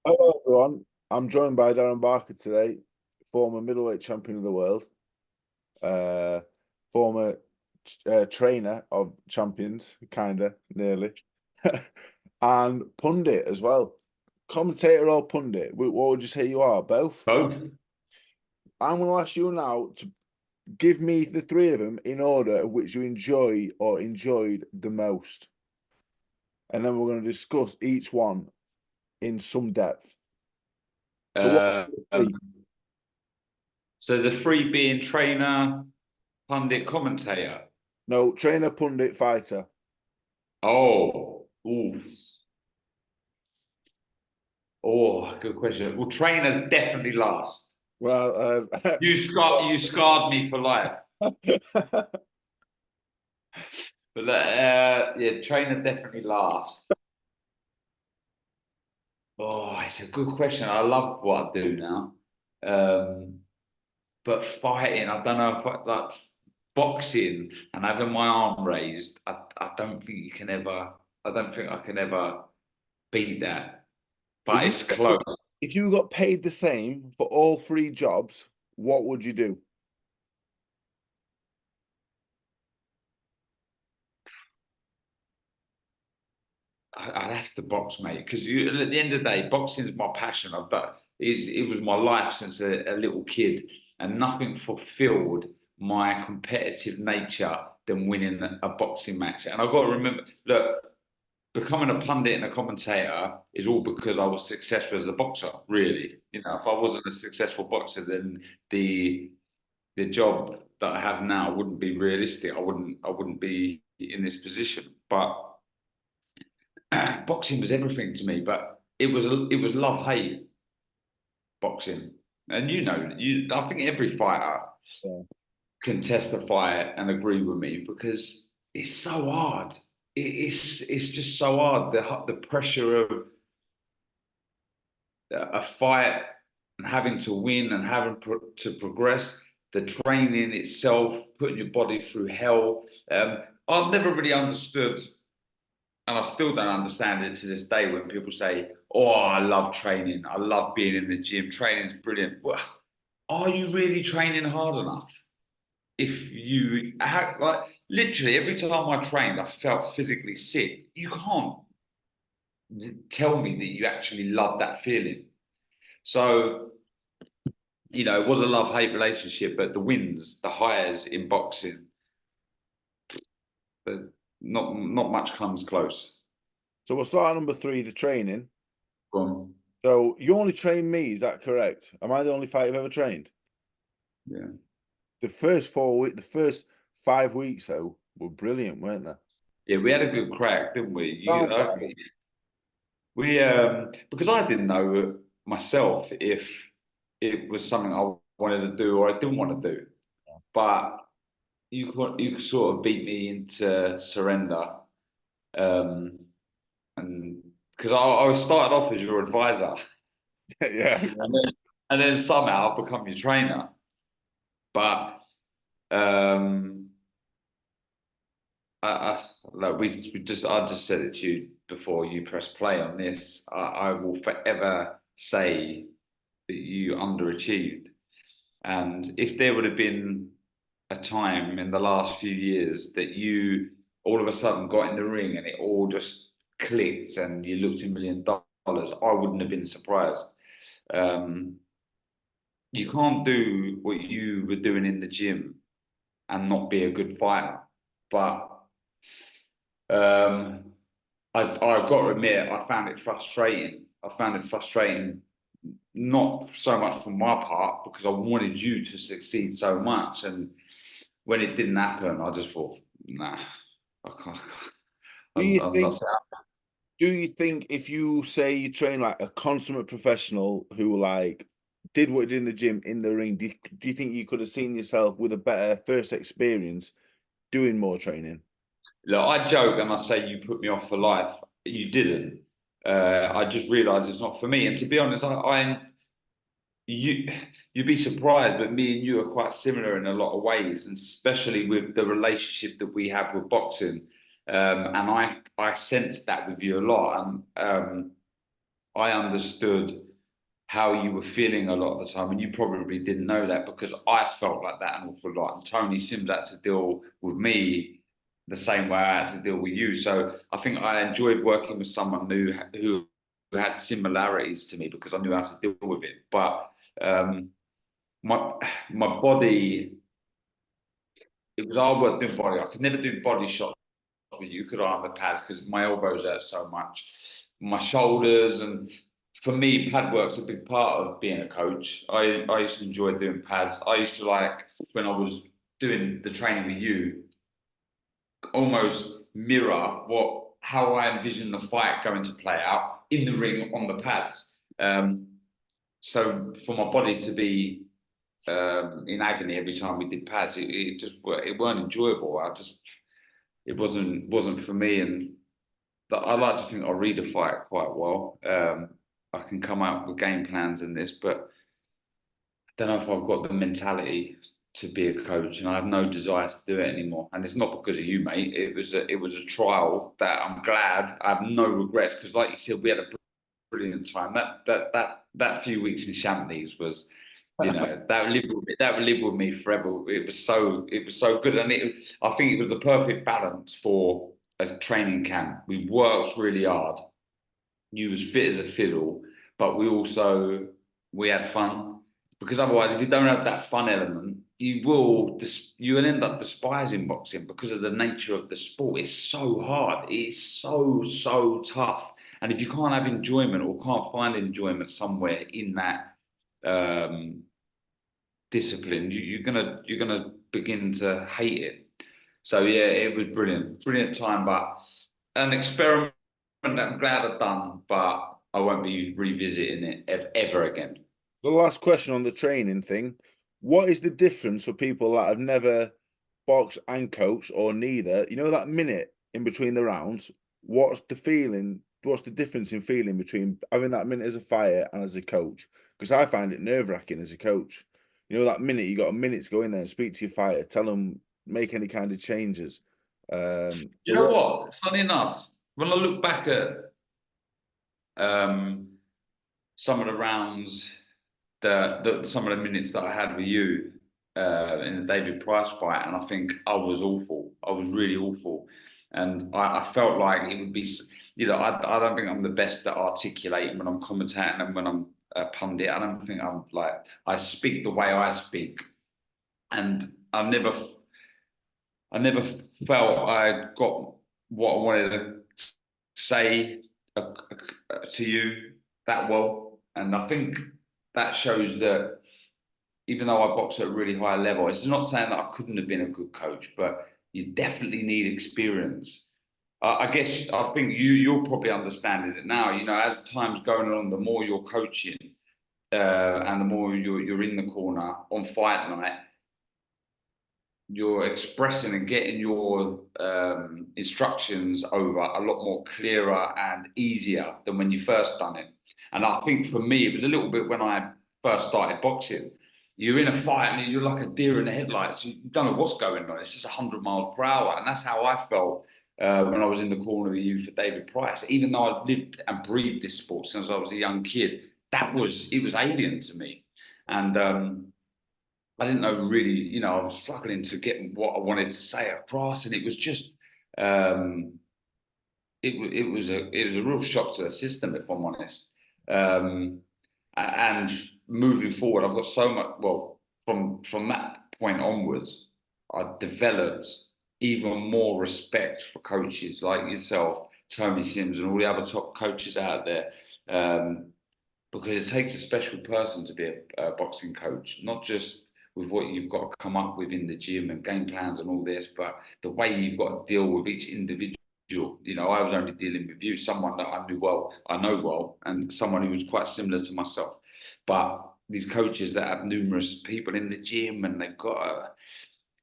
Hello, everyone. I'm joined by Darren Barker today, former middleweight champion of the world, uh, former trainer of champions, kinda, nearly, and pundit as well. Commentator or pundit? What would you say you are? Both? Both. I'm going to ask you now to give me the three of them in order of which you enjoy or enjoyed the most. And then we're going to discuss each one in some depth. So, what's Uh, the um, three? so the three being trainer, pundit, commentator. No, trainer, pundit, fighter. Oof. Oh, good question. Well, trainers definitely last. Well, You scarred me for life. But yeah, trainer definitely last. Oh, it's a good question. I love what I do now. Um, but fighting, I don't know if like boxing and having my arm raised, I don't think you can ever. I don't think I can ever beat that. if But you it's close. if you got paid the same for all three jobs, what would you do? I'd have to box, mate, because at the end of the day, boxing is my passion. I've done it was my life since a little kid, and nothing fulfilled my competitive nature than winning a boxing match. And I've got to remember, look, becoming a pundit and a commentator is all because I was successful as a boxer. Really, if I wasn't a successful boxer, then the the job that I have now wouldn't be realistic. I wouldn't be in this position. But boxing was everything to me. But it was love hate boxing, and I think every fighter Yeah. can testify and agree with me because it's so hard. It's just so hard. The pressure of a fight and having to win and having to progress, the training itself, putting your body through hell. I've never really understood, and I still don't understand it to this day when people say, "Oh, I love training. I love being in the gym. Training's brilliant." Well, are you really training hard enough? If you like, literally every time I trained, I felt physically sick. You can't tell me that you actually love that feeling. So it was a love-hate relationship, but the wins, the highs in boxing, but not much comes close. So we'll start at number three, the training. Gone. So you only trained me, is that correct? Am I the only fighter you've ever trained? Yeah. The first 4 weeks, the first 5 weeks though were brilliant, weren't they? Yeah, we had a good crack, didn't we? Sounds like it. We because I didn't know myself if it was something I wanted to do or I didn't want to do. But you could sort of beat me into surrender. Um, and because I was started off as your advisor, Yeah. and then somehow I've become your trainer. But um, like we just I just said it to you before you press play on this. I will forever say that you underachieved. And if there would have been a time in the last few years that you all of a sudden got in the ring and it all just clicked and you looked $1 million, I wouldn't have been surprised. Um, you can't do what you were doing in the gym and not be a good fighter. But um, I've got to admit, I found it frustrating. I found it frustrating, not so much from my part because I wanted you to succeed so much, and when it didn't happen, I just thought, nah, I can't. Do you I'm not. think do you think if you say you train like a consummate professional who like did what he did in the gym in the ring, do you think you could have seen yourself with a better first experience doing more training? Look, I joke and I say you put me off for life. You didn't. I just realised it's not for me. And to be honest, you you'd be surprised, but me and you are quite similar in a lot of ways, and especially with the relationship that we have with boxing. And I sensed that with you a lot. And I understood how you were feeling a lot of the time, and you probably didn't know that because I felt like that an awful lot. And Tony Sims had to deal with me the same way I had to deal with you. So I think I enjoyed working with someone who had similarities to me because I knew how to deal with it. But my my body, it was hard work doing body. I could never do body shots with you, could I, on the pads because my elbows hurt so much, my shoulders, and for me, pad work's a big part of being a coach. I used to enjoy doing pads. I used to like when I was doing the training with you, almost mirror how I envision the fight going to play out in the ring on the pads. So for my body to be in agony every time we did pads, it weren't enjoyable. It wasn't for me, and I like to think I read a fight quite well. I can come up with game plans in this, but I don't know if I've got the mentality to be a coach, and I have no desire to do it anymore. And it's not because of you, mate. It was a trial that I'm glad. I have no regrets because, like you said, we had a brilliant time. That few weeks in Chamonix was, you know, that would live with me. That would live with me forever. It was so good, and I think it was the perfect balance for a training camp. We worked really hard. You was fit as a fiddle, but we had fun because otherwise, if you don't have that fun element, you will end up despising boxing because of the nature of the sport. It's so hard. It's so tough, and if you can't have enjoyment or can't find enjoyment somewhere in that discipline, you're gonna begin to hate it. So yeah, it was brilliant time, but an experiment that I'm glad I've done, but I won't be revisiting it ever again. The last question on the training thing. What is the difference for people that have never boxed and coached or neither? You know, that minute in between the rounds, what's the feeling? What's the difference in feeling between having that minute as a fighter and as a coach? Because I find it nerve-wracking as a coach. You know, that minute, you got a minute to go in there and speak to your fighter, tell them, make any kind of changes. You So know what? what? Funny enough, when I look back at um, some of the rounds, some of the minutes that I had with you in the David Price fight, and I think I was awful. I was really awful, and I felt like it would be. You know, I don't think I'm the best at articulating when I'm commentating and when I'm a pundit. I don't think I'm like I speak the way I speak, and I never felt I got what I wanted to say to you that well. And I think that shows that even though I box at a really high level, it's not saying that I couldn't have been a good coach, but you definitely need experience. I guess I think you're probably understanding it now. You know, as time's going on, the more you're coaching and the more you're in the corner on fight night, you're expressing and getting your instructions over a lot more clearer and easier than when you first done it. And I think for me, it was a little bit when I first started boxing. You're in a fight and you're like a deer in the headlights. You don't know what's going on. It's just 100 miles per hour. And that's how I felt when I was in the corner with you for David Price. Even though I've lived and breathed this sport since I was a young kid, it was alien to me. And I didn't know really, you know, I was struggling to get what I wanted to say across, and it was just, um, it was a real shock to the system, if I'm honest. Um, and moving forward, I've got so much. Well, from that point onwards, I developed even more respect for coaches like yourself, Tony Sims, and all the other top coaches out there. Because it takes a special person to be a boxing coach, not just with what you've got to come up with in the gym and game plans and all this, but the way you've got to deal with each individual. You know, I was only dealing with you, someone that I know well, and someone who was quite similar to myself. But these coaches that have numerous people in the gym and they've got,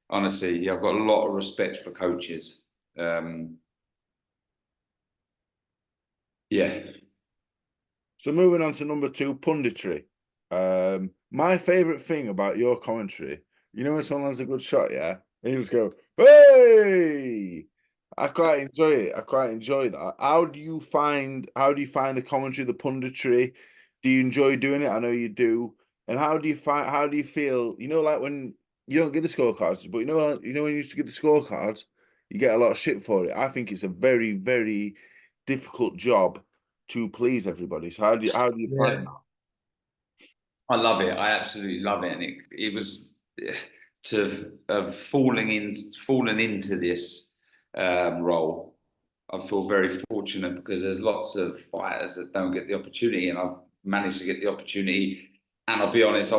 honestly, yeah, I've got a lot of respect for coaches. Yeah. So moving on to number 2, punditry. My favorite thing about your commentary, you know, when someone has a good shot, yeah, and you just go, "Hey!" I quite enjoy it. I quite enjoy that. How do you find the commentary, the punditry? Do you enjoy doing it? I know you do. And how do you feel? Like when you don't get the scorecards, but when you used to get the scorecards, you get a lot of shit for it. I think it's a very, very difficult job to please everybody. So how do you find Yeah. that? I love it. I absolutely love it, and it was to fallen into this role. I feel very fortunate because there's lots of fighters that don't get the opportunity, and I've managed to get the opportunity. And I'll be honest, I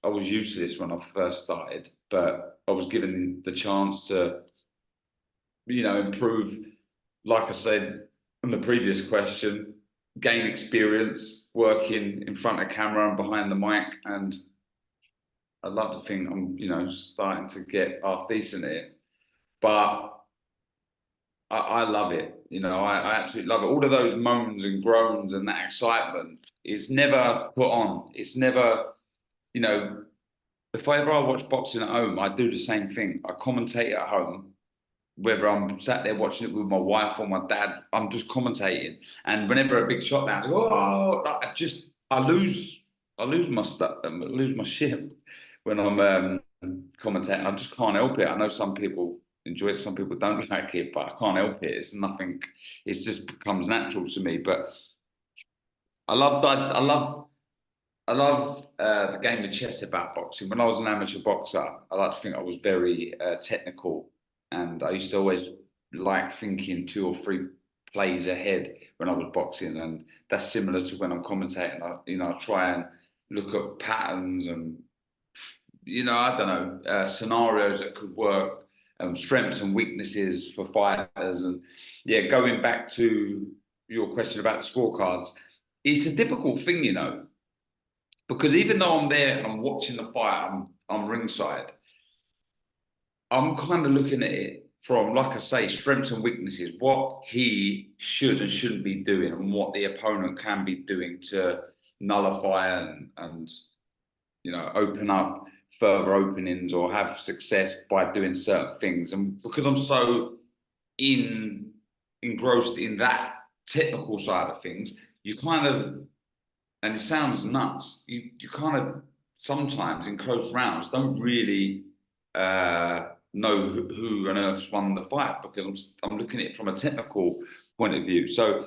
was used to this when I first started, but I was given the chance to, improve. Like I said in the previous question, gain experience working in front of camera and behind the mic, and I'd love to think I'm, starting to get half decent at it. But I love it. I absolutely love it. All of those moans and groans and that excitement is never put on. It's never, you know, if ever I watch boxing at home, I do the same thing. I commentate at home, whether I'm sat there watching it with my wife or my dad, I'm just commentating. And whenever a big shot lands, I go, oh, I lose my stuff, I lose my shit when I'm commentating. I just can't help it. I know some people enjoy it, some people don't like it, but I can't help it. It's nothing. It just becomes natural to me. But I love that. I love the game of chess about boxing. When I was an amateur boxer, I like to think I was very technical, and I used to always like thinking two or three plays ahead when I was boxing, and that's similar to when I'm commentating. I try and look at patterns and I don't know scenarios that could work, strengths and weaknesses for fighters, and yeah, going back to your question about the scorecards, it's a difficult thing. Because even though I'm there and I'm watching the fight, I'm ringside. I'm kind of looking at it from, like I say, strengths and weaknesses, what he should and shouldn't be doing, and what the opponent can be doing to nullify and open up further openings or have success by doing certain things. And because I'm so engrossed in that technical side of things, you kind of, and it sounds nuts. You kind of sometimes in close rounds don't really know who on earth's won the fight because I'm looking at it from a technical point of view. So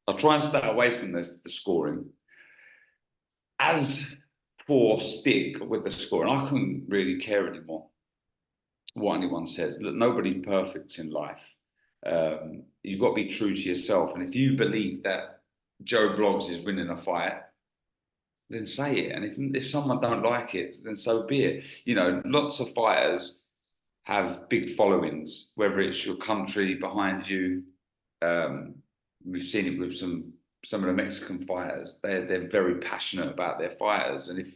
I try and stay away from the scoring. As for stick with the scoring, I couldn't really care anymore what anyone says. Look, nobody's perfect in life. You've got to be true to yourself, and if you believe that Joe Bloggs is winning a fight, then say it. And if someone don't like it, then so be it. Lots of fighters have big followings, whether it's your country behind you. We've seen it with some of the Mexican fighters. They're very passionate about their fighters, and if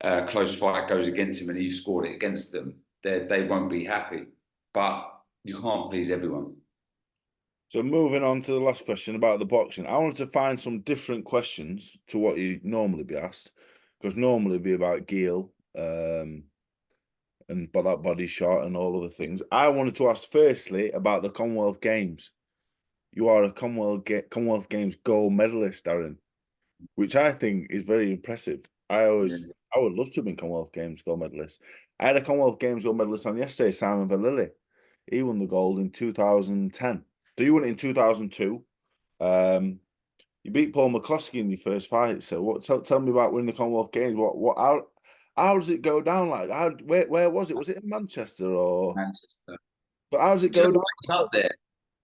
a close fight goes against him and he scored it against them, they won't be happy. But you can't please everyone. So moving on to the last question about the boxing, I wanted to find some different questions to what you normally be asked, because normally it'd be about Gil, and by that body shot and all other things. I wanted to ask firstly about the Commonwealth Games. You are a Commonwealth Games gold medalist, Darren, which I think is very impressive. I Yeah. would love to have been Commonwealth Games gold medalist. I had a Commonwealth Games gold medalist on yesterday, Simon Valili. He won the gold in 2010. So you won it in 2002. You beat Paul McCloskey in your first fight. So tell me about winning the Commonwealth Games. How does it go down? Like where was it? Was it in Manchester or? Manchester. But how does it Do you go know down? what? It's up there,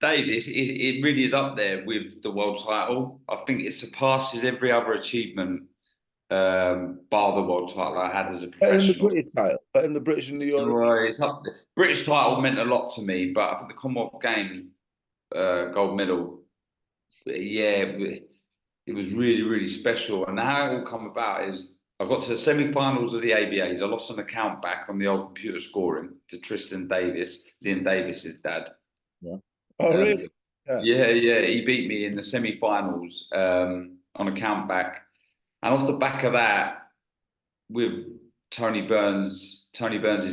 Dave. It really is up there with the world title. I think it surpasses every other achievement, bar the world title I had as a Better than the professional. British title, better than the British and the European. Right, it's up there. British title meant a lot to me, but I think the Commonwealth Games gold medal, yeah, it was really, really special. And how it all come about is I got to the semi-finals of the ABAs. I lost on the count back on the old computer scoring to Tristan Davis, Liam Davis's dad. Yeah. Oh, Um, really? Yeah. yeah, he beat me in the semi-finals on a count back. And off the back of that, with Tony Burns'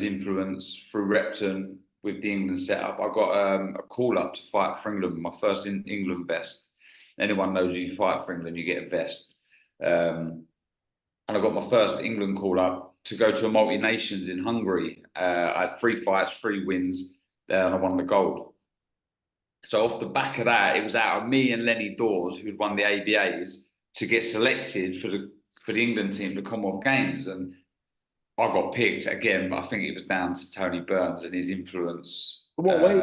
influence through Repton, with the England setup. I got a call up to fight for England, my first England vest. Anyone knows you fight for England, you get a vest. And I got my first England call up to go to a multi-nations in Hungary. I had 3 fights, 3 wins, and I won the gold. So off the back of that, it was out of me and Lenny Dawes, who'd won the ABAs, to get selected for the England team, the Commonwealth Games. And I got picked again, but I think it was down to Tony Burns and his influence. What weight?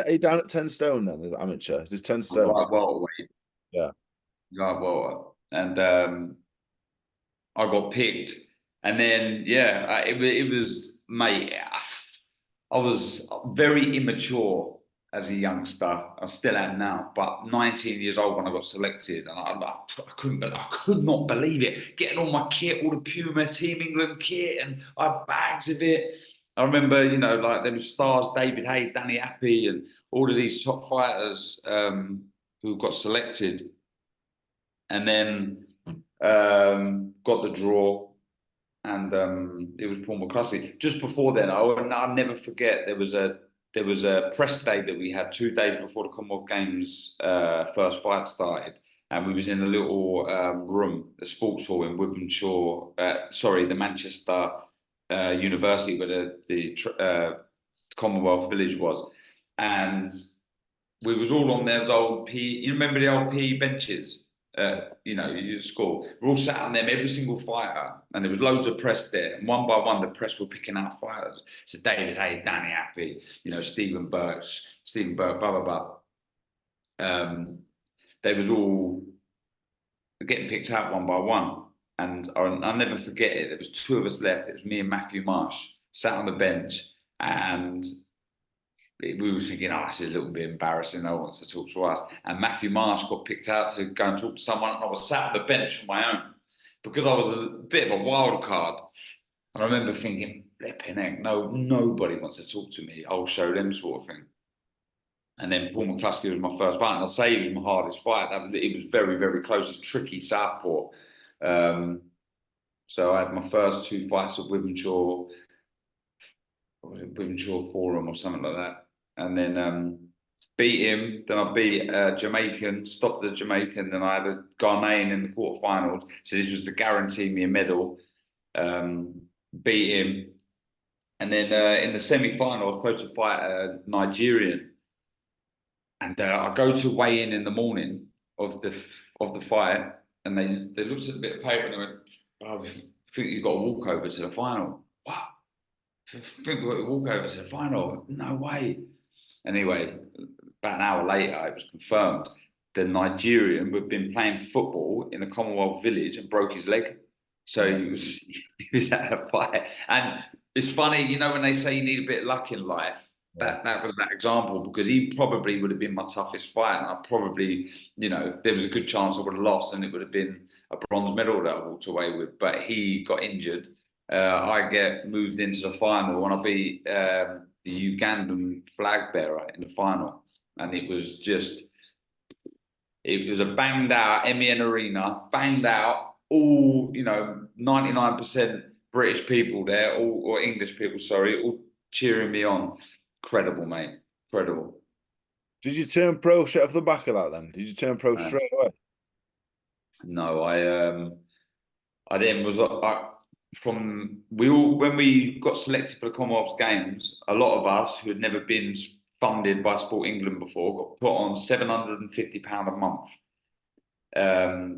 Are you down at 10 stone then as amateur? Is it 10 stone? Right welterweight. Yeah. Right welter. And I got picked. And then, yeah, it was, mate, I was very immature as a youngster. I still am now, but 19 years old when I got selected, and I could not believe it. Getting all my kit, all the Puma Team England kit, and I had bags of it. I remember, you know, like there was stars, David Haye, Danny Appy, and all of these top fighters who got selected, and then got the draw. And it was Paul McCluskey. Just before then, I'll never forget. There was a press day that we had 2 days before the Commonwealth Games first fight started, and we was in a little room, a sports hall in the Manchester University where the Commonwealth Village was, and we was all on those old PE. You remember the old PE benches? You know, you score. We're all sat on them, every single fighter, and there was loads of press there. And one by one, the press were picking out fighters. So David Haye, Danny Appy, you know, Stephen Burke, blah blah blah. They was all getting picked out one by one, and I'll never forget it. There was 2 of us left. It was me and Matthew Marsh sat on the bench, and we were thinking, oh, this is a little bit embarrassing. No one wants to talk to us. And Matthew Marsh got picked out to go and talk to someone. And I was sat on the bench on my own because I was a bit of a wild card. And I remember thinking, flipping heck, no, nobody wants to talk to me. I'll show them, sort of thing. And then Paul McCluskey was my first fight. And I'll say it was my hardest fight. It was very, very close. It's tricky, southpaw. So I had my first 2 fights at Wivenshaw Forum or something like that. And then beat him. Then I beat Jamaican, stopped the Jamaican. Then I had a Ghanaian in the quarterfinals. So this was to guarantee me a medal. Beat him. And then in the semi-final, I was supposed to fight a Nigerian. And I go to weigh in the morning of the fight. And they looked at a bit of paper and they went, oh, I think you've got to walk over to the final. What? I think we've got to walk over to the final. No way. Anyway, about an hour later, it was confirmed. The Nigerian had been playing football in the Commonwealth Village and broke his leg. So he was at a fight. And it's funny, you know, when they say you need a bit of luck in life, that was that example, because he probably would have been my toughest fight. And I probably, you know, there was a good chance I would have lost and it would have been a bronze medal that I walked away with. But he got injured. I get moved into the final and I beat the Ugandan flag bearer in the final. And it was a banged out MEN Arena, banged out, all, you know, 99% British people there, or English people, sorry, all cheering me on. Incredible, mate. Incredible. Did you turn pro straight off the back of that then? Did you turn pro straight away? No, I then was when we got selected for the Commonwealth Games, a lot of us who had never been funded by Sport England before got put on £750 a month.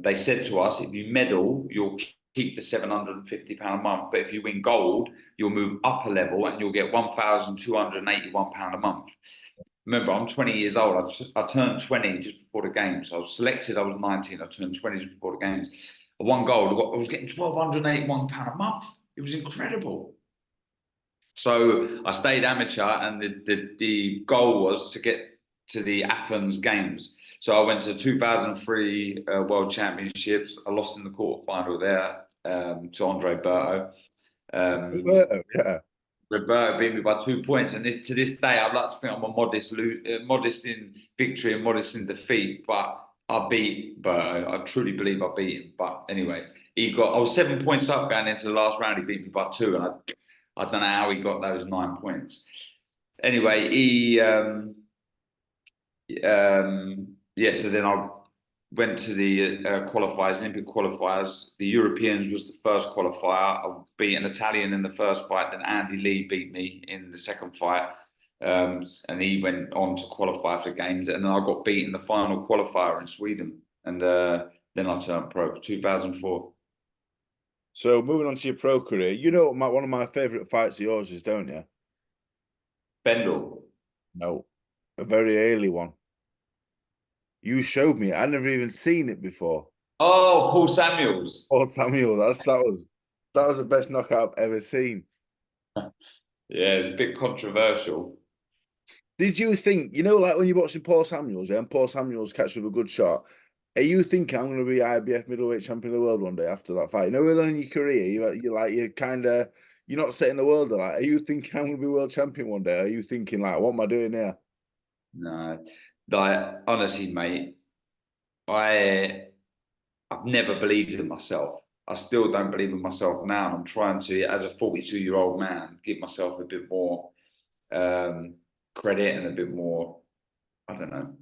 They said to us, if you medal, you'll keep the £750 a month, but if you win gold, you'll move up a level and you'll get £1,281 a month. Remember, I'm 20 years old. I turned 20 just before the games. I was selected. I was 19. I turned 20 just before the games. I won gold. I was getting £1,281 a month. It was incredible. So I stayed amateur, and the goal was to get to the Athens Games. So I went to the 2003 World Championships. I lost in the quarterfinal there to Andre Berto. Yeah. Roberto beat me by 2 points, and to this day, I'd like to think I'm a modest in victory and modest in defeat. But I beat Berto. I truly believe I beat him. But anyway, I was 7 points up going into the last round. He beat me by 2, and I don't know how he got those 9 points. anyway, yeah. So then I went to the qualifiers, Olympic qualifiers. The Europeans was the first qualifier. I beat an Italian in the first fight. Then Andy Lee beat me in the second fight. And he went on to qualify for games. And then I got beat in the final qualifier in Sweden. And then I turned pro, 2004. So moving on to your pro career, you know one of my favourite fights of yours is, don't you? Bendel. No, a very early one. You showed me. I never even seen it before. Oh, Paul Samuels. Oh, Samuel, that was the best knockout I've ever seen. Yeah, it was a bit controversial. Did you think, you know, like when you're watching Paul Samuels, yeah, and Paul Samuels catches with a good shot, are you thinking I'm going to be IBF middleweight champion of the world one day after that fight? You know, early in your career, you're kind of, you're not setting the world alight. Are you thinking I'm going to be world champion one day? Are you thinking like, what am I doing here? No, like honestly, mate, I've never believed in myself. I still don't believe in myself now. And I'm trying to, as a 42-year-old man, give myself a bit more um, credit and a bit more, I don't know,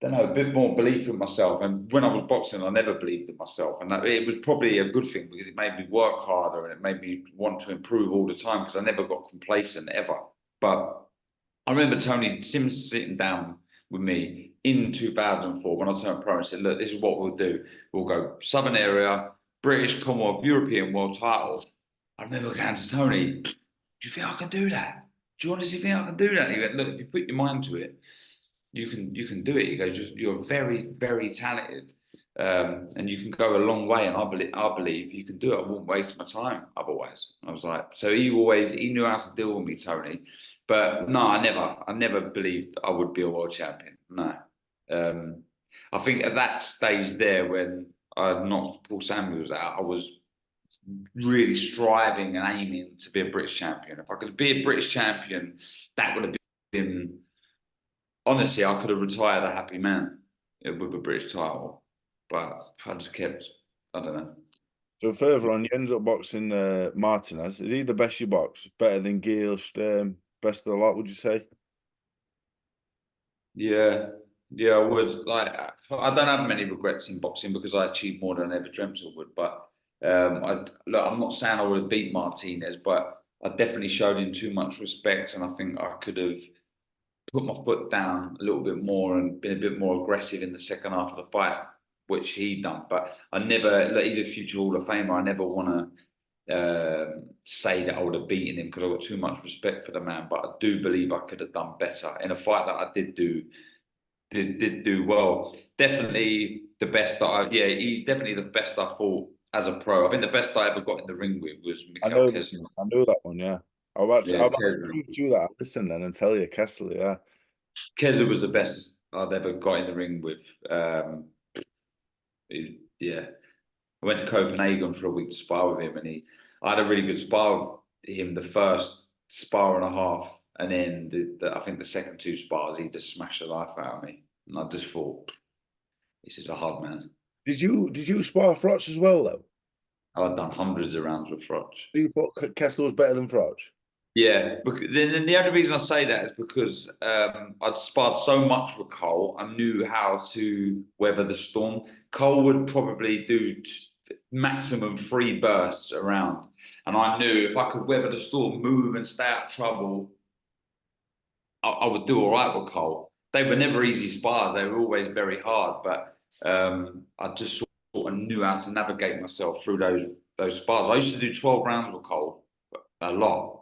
a bit more belief in myself. And when I was boxing, I never believed in myself. And it was probably a good thing because it made me work harder and it made me want to improve all the time because I never got complacent ever. But I remember Tony Sims sitting down with me in 2004 when I turned pro and said, look, this is what we'll do. We'll go Southern area, British, Commonwealth, European world title. I remember going to Tony, do you think I can do that? Do you honestly think I can do that? And he went, look, if you put your mind to it, you can do it. He goes, just you're very, very talented. And you can go a long way. And I believe you can do it. I wouldn't waste my time otherwise. I was like, so he knew how to deal with me, Tony. But no, I never believed I would be a world champion. No. I think at that stage there when I knocked Paul Samuels out, I was really striving and aiming to be a British champion. If I could be a British champion, that would have been honestly, I could have retired a happy man with a British title, but I just kept, I don't know. So further on, you ended up boxing Martinez. Is he the best you box? Better than Gil, Sturm, best of the lot, would you say? Yeah, yeah, I would. Like, I don't have many regrets in boxing because I achieved more than I ever dreamt I would. But look, I'm not saying I would have beat Martinez, but I definitely showed him too much respect, and I think I could have put my foot down a little bit more and been a bit more aggressive in the second half of the fight, which he done. But I never, look, he's a future Hall of Famer. I never want to say that I would have beaten him because I've got too much respect for the man. But I do believe I could have done better in a fight that I did do well. Definitely the best yeah, he's definitely the best I fought as a pro. I think the best I ever got in the ring with was I Mikhail know this Kessler. one. I know that one, yeah. Yeah, I'm about to Kessler. prove to you that. Listen then and tell you, Kessler, yeah. Kessler was the best I'd ever got in the ring with. Yeah, I went to Copenhagen for a week to spar with him, and I had a really good spar with him the first spar and a half, and then I think the second two spars he just smashed the life out of me, and I just thought this is a hard man. Did you spar Froch as well though? I've done hundreds of rounds with Froch. You thought Kessler was better than Froch? Yeah, then the only reason I say that is because I'd sparred so much with Cole, I knew how to weather the storm. Cole would probably do maximum 3 bursts around, and I knew if I could weather the storm, move and stay out of trouble, I would do all right with Cole. They were never easy spars; they were always very hard. But I just sort of knew how to navigate myself through those spars. I used to do 12 rounds with Cole, a lot.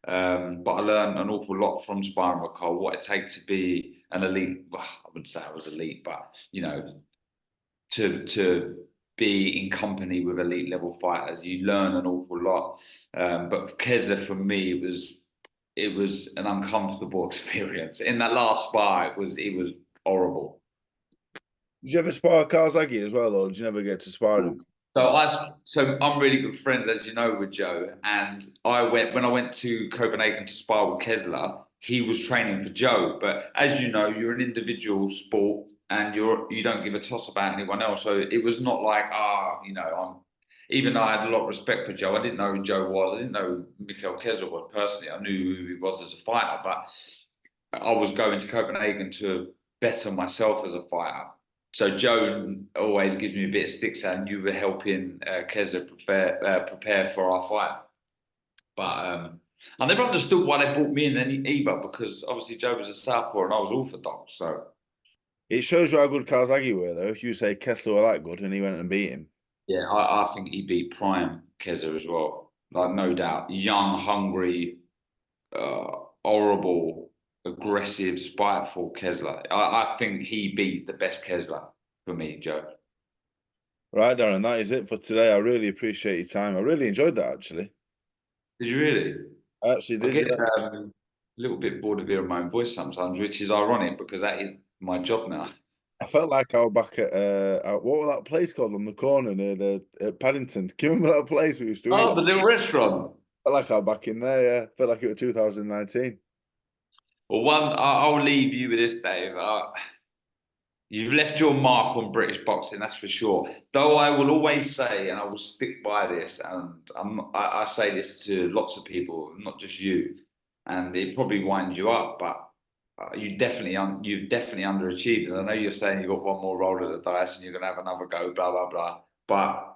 But I learned an awful lot from sparring with Cole, what it takes to be an elite. Well, I wouldn't say I was elite, but to be in company with elite level fighters, you learn an awful lot. But Kessler for me, it was an uncomfortable experience. In that last spar, it was horrible. Did you ever spar Karzagi as well, or did you never get to spar him? So I'm really good friends, as you know, with Joe. And when I went to Copenhagen to spar with Kessler, he was training for Joe. But as you know, you're an individual sport, and you don't give a toss about anyone else. So it was not like even though I had a lot of respect for Joe, I didn't know who Joe was. I didn't know who Mikhail Kessler was personally. I knew who he was as a fighter, but I was going to Copenhagen to better myself as a fighter. So Joe always gives me a bit of stick saying you were helping Kessler prepare for our fight. But I never understood why they brought me in either, because obviously Joe was a southpaw and I was orthodox. So It shows you how good Calzaghe were, though. If you say Kessler were that good and he went and beat him. yeah, I think he beat prime Kessler as well. Like no doubt, young, hungry, horrible, aggressive, spiteful Kessler. I think he beat the best Kessler for me, Joe. Right, Darren, that is it for today. I really appreciate your time. I really enjoyed that, actually. Did you really? I actually I did, get yeah. a little bit bored of hearing my own voice sometimes, which is ironic because that is my job now. I felt like I was back at what was that place called on the corner near the at Paddington? Do you remember that place we used to eat Oh, at? the little restaurant. Felt like I was back in there, yeah. Felt like it was 2019. Well, I'll leave you with this, Dave. You've left your mark on British boxing, that's for sure. Though I will always say, and I will stick by this, and I say this to lots of people, not just you, and it probably winds you up, but you've definitely underachieved. And I know you're saying you've got one more roll of the dice and you're going to have another go, blah blah blah. But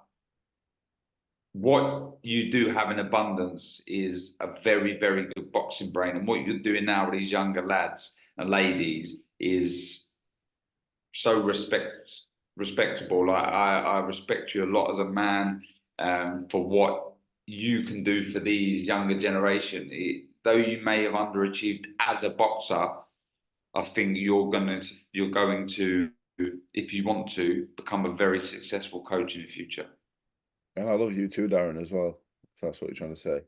what you do have in abundance is a very, very good boxing brain. And what you're doing now with these younger lads and ladies is so respectable. I respect you a lot as a man, for what you can do for these younger generation. Though you may have underachieved as a boxer, I think you're going to, if you want to, become a very successful coach in the future. And I love you too, Darren, as well, if that's what you're trying to say.